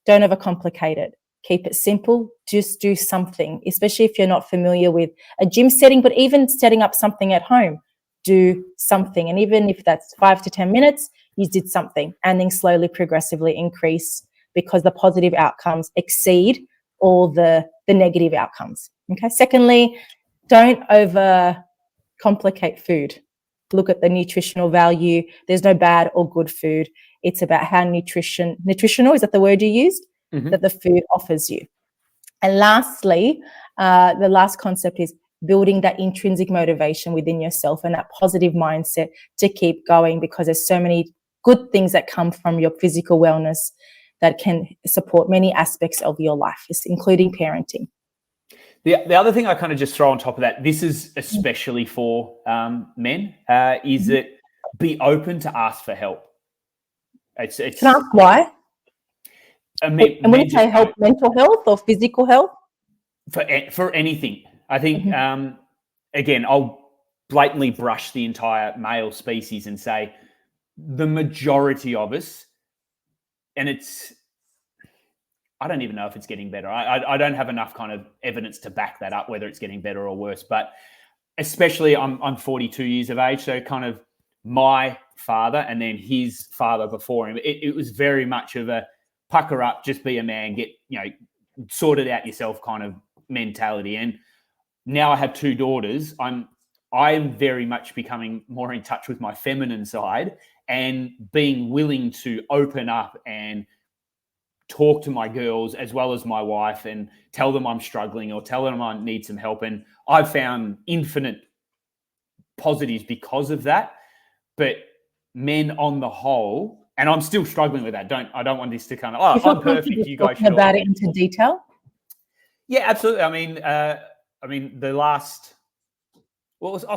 don't overcomplicate it. Keep it simple. Just do something, especially if you're not familiar with a gym setting, but even setting up something at home, do something. And even if that's 5 to 10 minutes, you did something, and then slowly, progressively increase, because the positive outcomes exceed all the negative outcomes. Okay. Secondly, don't over complicate food. Look at the nutritional value. There's no bad or good food. It's about how nutritional, is that the word you used? That the food offers you. And lastly, the last concept is building that intrinsic motivation within yourself and that positive mindset to keep going, because there's so many good things that come from your physical wellness that can support many aspects of your life, including parenting. The other thing I kind of just throw on top of that, this is especially for men, is that be open to ask for help. It's Can I ask why? And when you say help, mental health or physical health? For anything. I think, again, I'll blatantly brush the entire male species and say the majority of us, and I don't even know if it's getting better. I don't have enough kind of evidence to back that up, whether it's getting better or worse. But especially I'm 42 years of age, so kind of my father and then his father before him, it was very much of a pucker up, just be a man, get, sort it out yourself kind of mentality. And now I have two daughters. I'm very much becoming more in touch with my feminine side and being willing to open up and talk to my girls as well as my wife and tell them I'm struggling or tell them I need some help. And I've found infinite positives because of that. But men on the whole, and I'm still struggling with that. I don't want this to kind of, I'm perfect. You guys should about it into detail. Yeah, absolutely. I mean, I'll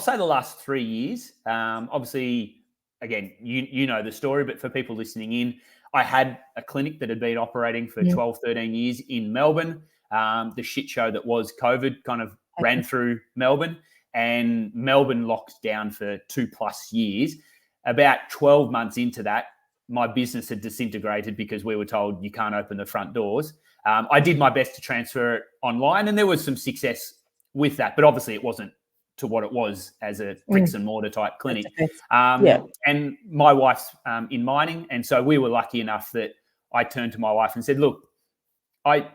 say the last 3 years. Obviously, again, you know the story, but for people listening in, I had a clinic that had been operating for 12, 13 years in Melbourne. The shit show that was COVID kind of ran through Melbourne, and Melbourne locked down for 2+ years. About 12 months into that, my business had disintegrated because we were told you can't open the front doors. I did my best to transfer it online, and there was some success with that, but obviously it wasn't to what it was as a bricks and mortar type clinic. And my wife's in mining, and so we were lucky enough that I turned to my wife and said, look, I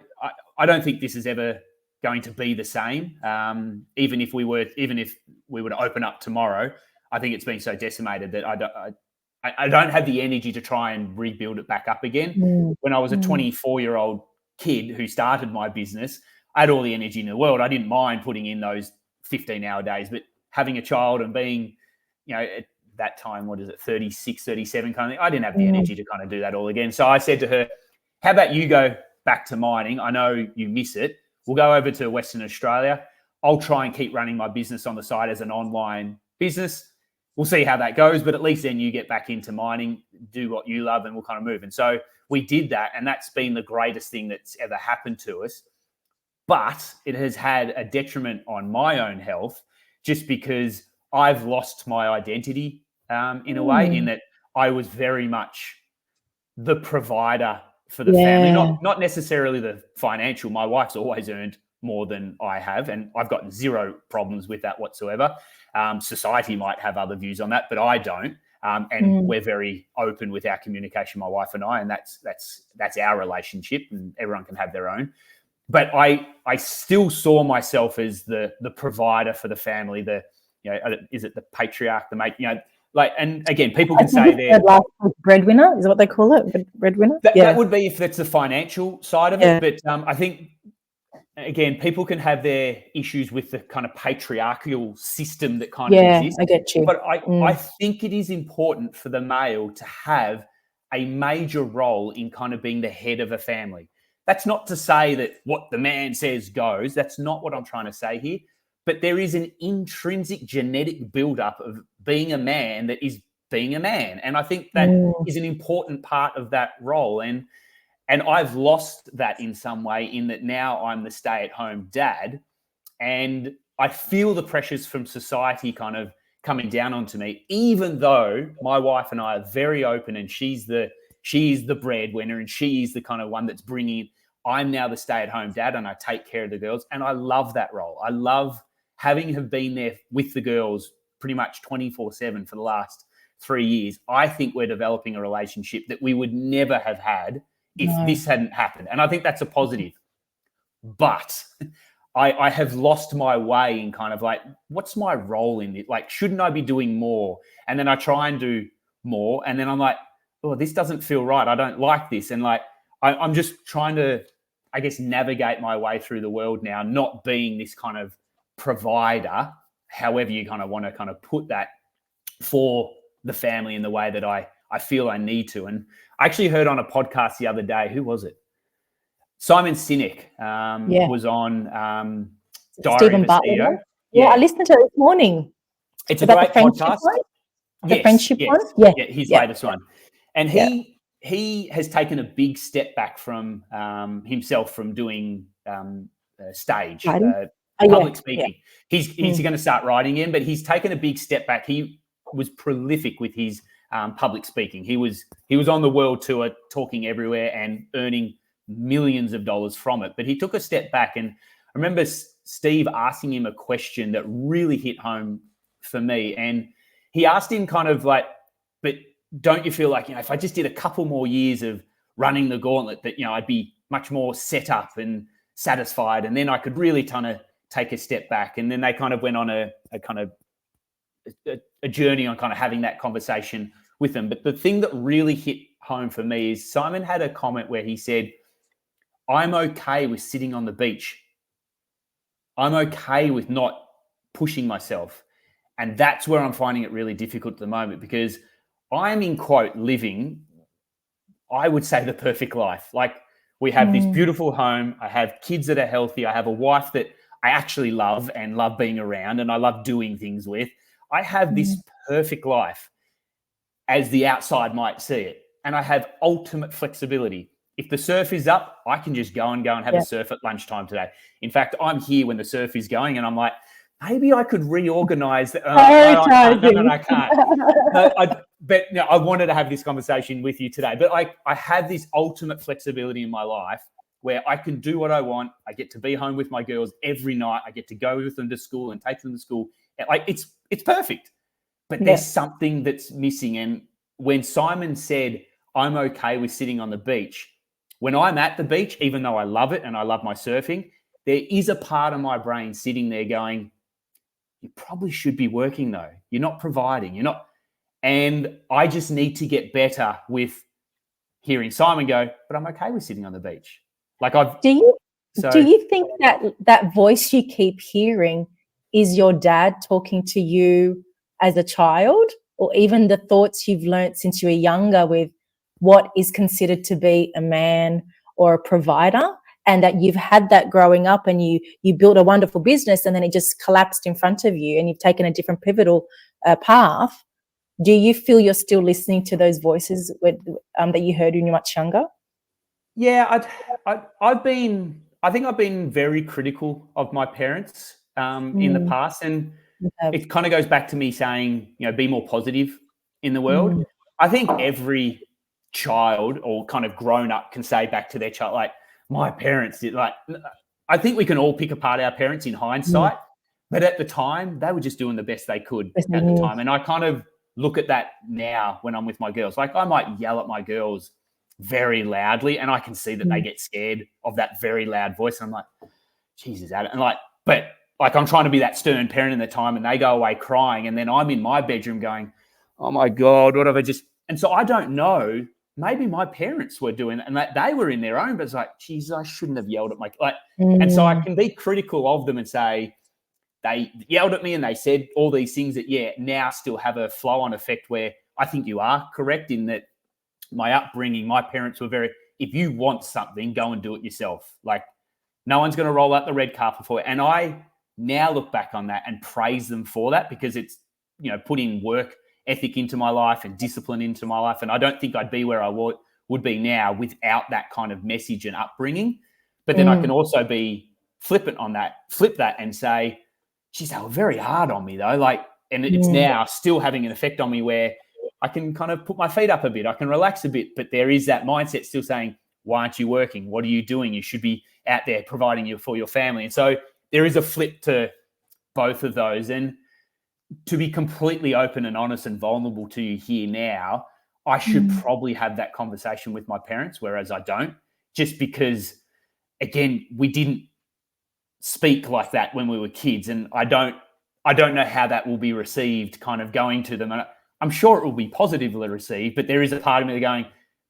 don't think this is ever going to be the same. Even if we were to open up tomorrow, I think it's been so decimated that I don't have the energy to try and rebuild it back up again. When I was a 24-year-old kid who started my business, I had all the energy in the world. I didn't mind putting in those 15-hour days, but having a child and being, at that time, 36, 37 kind of thing, I didn't have the energy to kind of do that all again. So I said to her, how about you go back to mining? I know you miss it. We'll go over to Western Australia. I'll try and keep running my business on the side as an online business. We'll see how that goes, but at least then you get back into mining, do what you love, and we'll kind of move. And so we did that, and that's been the greatest thing that's ever happened to us. But it has had a detriment on my own health just because I've lost my identity in a way, in that I was very much the provider for the family, not necessarily the financial. My wife's always earned more than I have, and I've got zero problems with that whatsoever. Society might have other views on that, but I don't. And we're very open with our communication, my wife and I, and that's our relationship, and everyone can have their own. But I still saw myself as the provider for the family. Is it the patriarch, the mate? And again, people can say they're breadwinner. Is what they call it, breadwinner. That would be if that's the financial side of it. But I think again, people can have their issues with the kind of patriarchal system that kind of exists. I get you. But I think it is important for the male to have a major role in kind of being the head of a family. That's not to say that what the man says goes. That's not what I'm trying to say here. But there is an intrinsic genetic buildup of being a man that is being a man. And I think that is an important part of that role. And I've lost that in some way, in that now I'm the stay-at-home dad, and I feel the pressures from society kind of coming down onto me, even though my wife and I are very open, and she's the breadwinner, and she's the kind of one that's bringing. I'm now the stay-at-home dad, and I take care of the girls, and I love that role. I love having have been there with the girls pretty much 24/7 for the last 3 years. I think we're developing a relationship that we would never have had if this hadn't happened. And I think that's a positive. but I have lost my way in kind of like, what's my role in it? Like, shouldn't I be doing more? And then I try and do more. And then I'm like, oh, this doesn't feel right. I don't like this. And like, I'm just trying to, I guess, navigate my way through the world now, not being this kind of provider, however you kind of want to kind of put that, for the family in the way that I feel I need to. And I actually heard on a podcast the other day, who was it? Simon Sinek was on Diary Stephen of a Bartlett. CEO. Yeah, I listened to it this morning. It's a about great the friendship podcast. one? The Yes, friendship yes. one? Yeah, his latest one. And he has taken a big step back from himself from doing stage, public speaking. He's going to start writing in, but he's taken a big step back. He was prolific with his public speaking. He was on the world tour, talking everywhere and earning millions of dollars from it. But he took a step back, and I remember Steve asking him a question that really hit home for me. And he asked him kind of like, but don't you feel like, if I just did a couple more years of running the gauntlet, that, I'd be much more set up and satisfied, and then I could really kind of take a step back. And then they kind of went on a journey on kind of having that conversation with them. But the thing that really hit home for me is Simon had a comment where he said, I'm okay with sitting on the beach. I'm okay with not pushing myself. And that's where I'm finding it really difficult at the moment, because I'm, in quote, living, I would say, the perfect life. Like, we have this beautiful home. I have kids that are healthy. I have a wife that I actually love and love being around, and I love doing things with. I have this perfect life as the outside might see it. And I have ultimate flexibility. If the surf is up, I can just go and have a surf at lunchtime today. In fact, I'm here when the surf is going, and I'm like, maybe I could reorganize. No, I can't. But I wanted to have this conversation with you today. But I have this ultimate flexibility in my life where I can do what I want. I get to be home with my girls every night. I get to go with them to school and take them to school. Like, it's perfect. But there's something that's missing. And when Simon said, I'm okay with sitting on the beach, when I'm at the beach, even though I love it and I love my surfing, there is a part of my brain sitting there going, you probably should be working though. You're not providing. You're not. And I just need to get better with hearing Simon go, but I'm okay with sitting on the beach. Like, do you think that voice you keep hearing is your dad talking to you as a child, or even the thoughts you've learnt since you were younger with what is considered to be a man or a provider, and that you've had that growing up, and you built a wonderful business, and then it just collapsed in front of you, and you've taken a different pivotal path? Do you feel you're still listening to those voices that you heard when you were much younger? Yeah, I think I've been very critical of my parents in the past, and it kind of goes back to me saying, be more positive in the world. I think every child or kind of grown up can say back to their child, like, my parents did. Like, I think we can all pick apart our parents in hindsight, but at the time they were just doing the best they could at the time. And I kind of look at that now when I'm with my girls. Like, I might yell at my girls very loudly, and I can see that they get scared of that very loud voice. And I'm like, Jesus, Adam. And but I'm trying to be that stern parent in the time, and they go away crying. And then I'm in my bedroom going, oh my God, what have I just. And so I don't know. Maybe my parents were doing that, and that they were in their own, but it's like, Jesus, I shouldn't have yelled at my. And so I can be critical of them and say, they yelled at me and they said all these things that, now still have a flow-on effect, where I think you are correct in that my upbringing, my parents were very, if you want something, go and do it yourself. Like, no one's going to roll out the red carpet for it. And I now look back on that and praise them for that, because it's, putting work ethic into my life and discipline into my life. And I don't think I'd be where I would be now without that kind of message and upbringing. But then I can also be flippant on that, flip that and say, geez, they were very hard on me though. And it's now still having an effect on me where I can kind of put my feet up a bit. I can relax a bit, but there is that mindset still saying, why aren't you working? What are you doing? You should be out there providing you for your family. And so there is a flip to both of those. And to be completely open and honest and vulnerable to you here now, I should probably have that conversation with my parents, whereas I don't, just because, again, we didn't speak like that when we were kids, and I don't know how that will be received kind of going to them. And I'm sure it will be positively received, but there is a part of me going,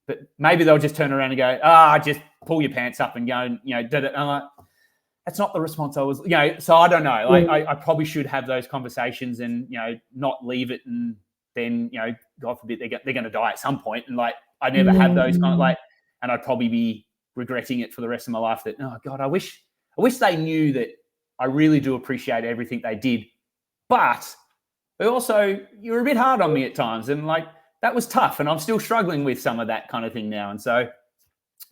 but maybe they'll just turn around and go, just pull your pants up and go, and, did it. And I'm like, that's not the response I was, so I don't know. Like, I probably should have those conversations and, not leave it. And then, God forbid, they're going to die at some point. And like, I never have those kind of and I'd probably be regretting it for the rest of my life that, oh God, I wish they knew that I really do appreciate everything they did. But also, you were a bit hard on me at times. And like, that was tough. And I'm still struggling with some of that kind of thing now. And so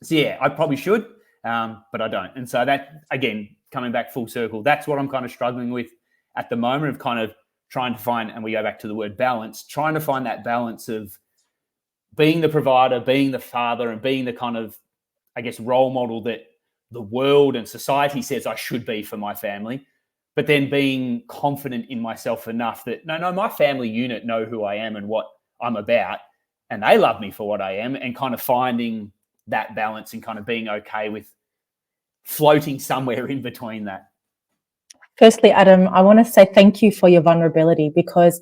yeah, I probably should. But I don't. And so that, again, coming back full circle, that's what I'm kind of struggling with at the moment, of kind of trying to find, and we go back to the word balance, trying to find that balance of being the provider, being the father, and being the kind of, I guess, role model that the world and society says I should be for my family, but then being confident in myself enough that, no, my family unit know who I am and what I'm about, and they love me for what I am, and kind of finding that balance and kind of being okay with floating somewhere in between that. Firstly, Adam, I want to say thank you for your vulnerability, because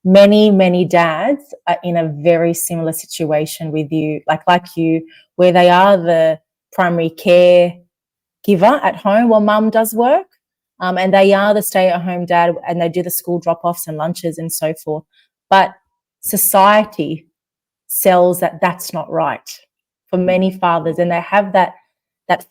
many, many dads are in a very similar situation with you, like you, where they are the primary care giver at home while mum does work, and they are the stay-at-home dad, and they do the school drop-offs and lunches and so forth. But society sells that that's not right for many fathers, and they have that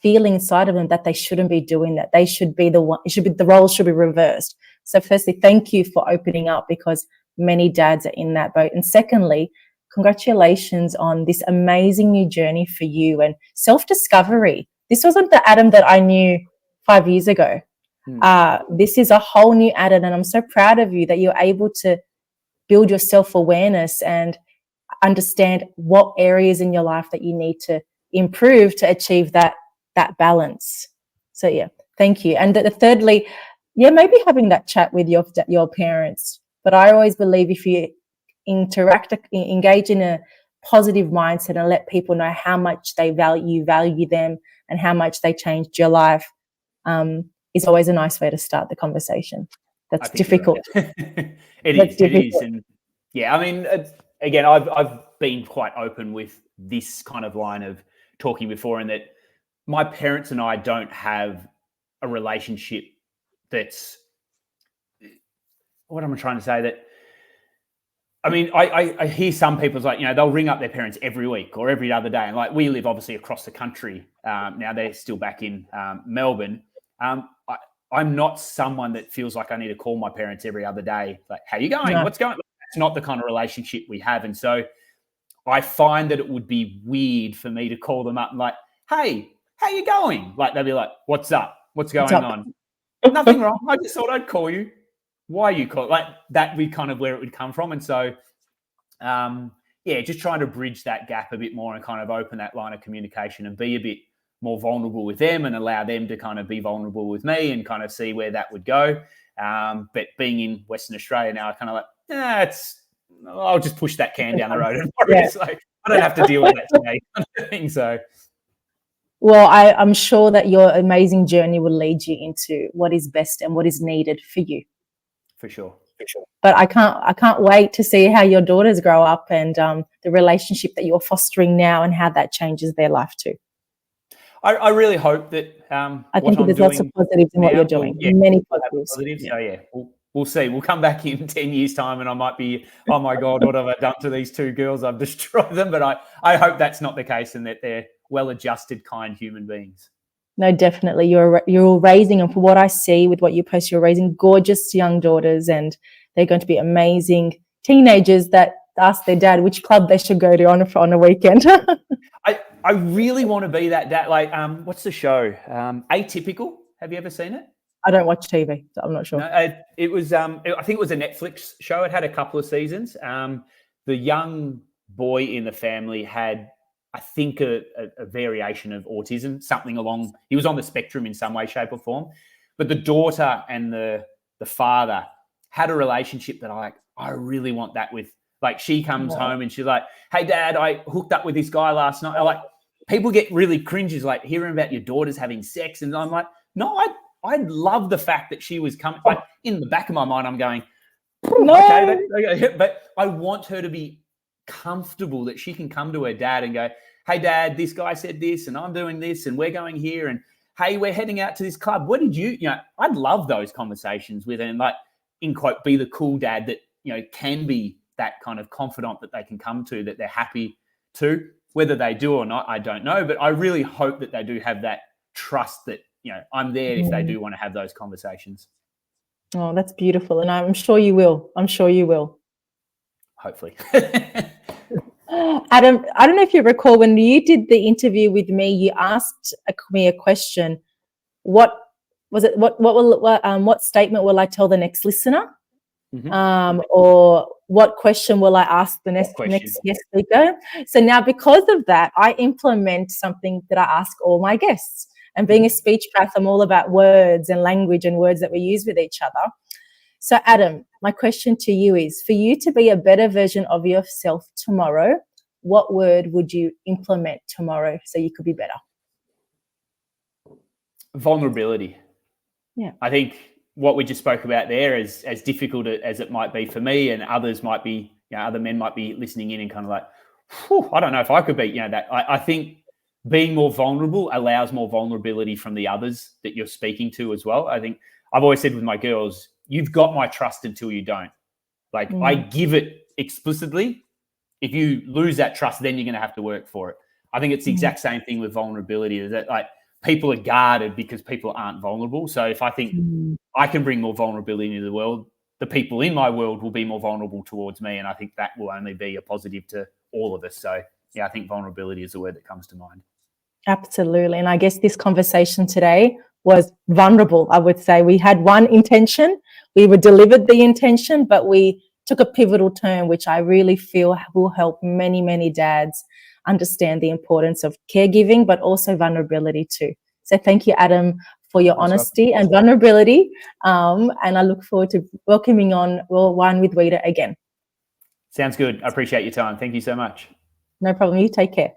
feeling inside of them that they shouldn't be doing that. They should be the one. The roles should be reversed. So firstly, thank you for opening up, because many dads are in that boat. And secondly, congratulations on this amazing new journey for you and self-discovery. This wasn't the Adam that I knew 5 years ago. This is a whole new Adam, and I'm so proud of you that you're able to build your self-awareness and understand what areas in your life that you need to improve to achieve that balance. So yeah, thank you. And thirdly, maybe having that chat with your parents. But I always believe if you engage in a positive mindset and let people know how much they value them and how much they changed your life, is always a nice way to start the conversation. That's difficult. It is. And yeah, I mean, again, I've been quite open with this kind of line of talking before, and that my parents and I don't have a relationship that's, what am I trying to say? That, I mean, I hear some people's like, they'll ring up their parents every week or every other day. And like, we live obviously across the country. Now they're still back in Melbourne. I'm not someone that feels like I need to call my parents every other day. Like, how you going? No. What's going on? It's not the kind of relationship we have. And so I find that it would be weird for me to call them up and like, hey, how you going? Like, they'll be like, what's up? What's going on? Nothing wrong. I just thought I'd call you. Why you call? Like, that would be kind of where it would come from. And so, just trying to bridge that gap a bit more and kind of open that line of communication and be a bit more vulnerable with them and allow them to kind of be vulnerable with me and kind of see where that would go. But being in Western Australia now, I kind of like, I'll just push that can down the road. And I don't have to deal with that today. So. Well, I'm sure that your amazing journey will lead you into what is best and what is needed for you. For sure. But I can't wait to see how your daughters grow up and the relationship that you're fostering now and how that changes their life too. I really hope that I think there's lots of positives in what you're doing. Many positives. So we'll see. We'll come back in 10 years' time and I might be, oh my God, what have I done to these two girls? I've destroyed them. But I hope that's not the case and that they're well-adjusted, kind human beings. No, definitely. You're raising, and for what I see with what you post, you're raising gorgeous young daughters, and they're going to be amazing teenagers that ask their dad which club they should go to on a weekend. I really want to be that dad. Like, what's the show? Atypical. Have you ever seen it? I don't watch TV, so I'm not sure. No, it was. I think it was a Netflix show. It had a couple of seasons. The young boy in the family had, I think, a variation of autism, something along. He was on the spectrum in some way, shape, or form. But the daughter and the father had a relationship that I really want that with. Like, she comes home and she's like, "Hey, Dad, I hooked up with this guy last night." Like, people get really cringes, like hearing about your daughters having sex, and I'm like, no, I love the fact that she was coming. Like in the back of my mind, I'm going, No. okay, but I want her to be comfortable that she can come to her dad and go, hey, Dad, this guy said this, and I'm doing this, and we're going here, and hey, we're heading out to this club. What did you know? I'd love those conversations with her, and like in quote, be the cool dad that can be that kind of confidant that they can come to, that they're happy to. Whether they do or not, I don't know, but I really hope that they do have that trust that I'm there if they do want to have those conversations. Oh, that's beautiful. And I'm sure you will. I'm sure you will. Hopefully. Adam, I don't know if you recall when you did the interview with me, you asked me a question. What was it? What statement will I tell the next listener? Mm-hmm. Or what question will I ask the next guest speaker? So now, because of that, I implement something that I ask all my guests. And being a speech path, I'm all about words and language and words that we use with each other. So, Adam, my question to you is, for you to be a better version of yourself tomorrow, what word would you implement tomorrow so you could be better? Vulnerability. Yeah. I think what we just spoke about there is as difficult as it might be for me, and others might be, other men might be listening in and kind of like, I don't know if I could be, that. I think being more vulnerable allows more vulnerability from the others that you're speaking to as well. I think I've always said with my girls, you've got my trust until you don't. Like I give it explicitly. If you lose that trust, then you're going to have to work for it. I think it's the exact same thing with vulnerability, is that like people are guarded because people aren't vulnerable. So if I think I can bring more vulnerability into the world, the people in my world will be more vulnerable towards me. And I think that will only be a positive to all of us. So yeah, I think vulnerability is the word that comes to mind. Absolutely. And I guess this conversation today was vulnerable. I would say we had one intention, we were delivered the intention, but we took a pivotal turn, which I really feel will help many, many dads understand the importance of caregiving, but also vulnerability too. So thank you, Adam, for your honesty and vulnerability. And I look forward to welcoming on Wine with Wida again. Sounds good. I appreciate your time. Thank you so much. No problem. You take care.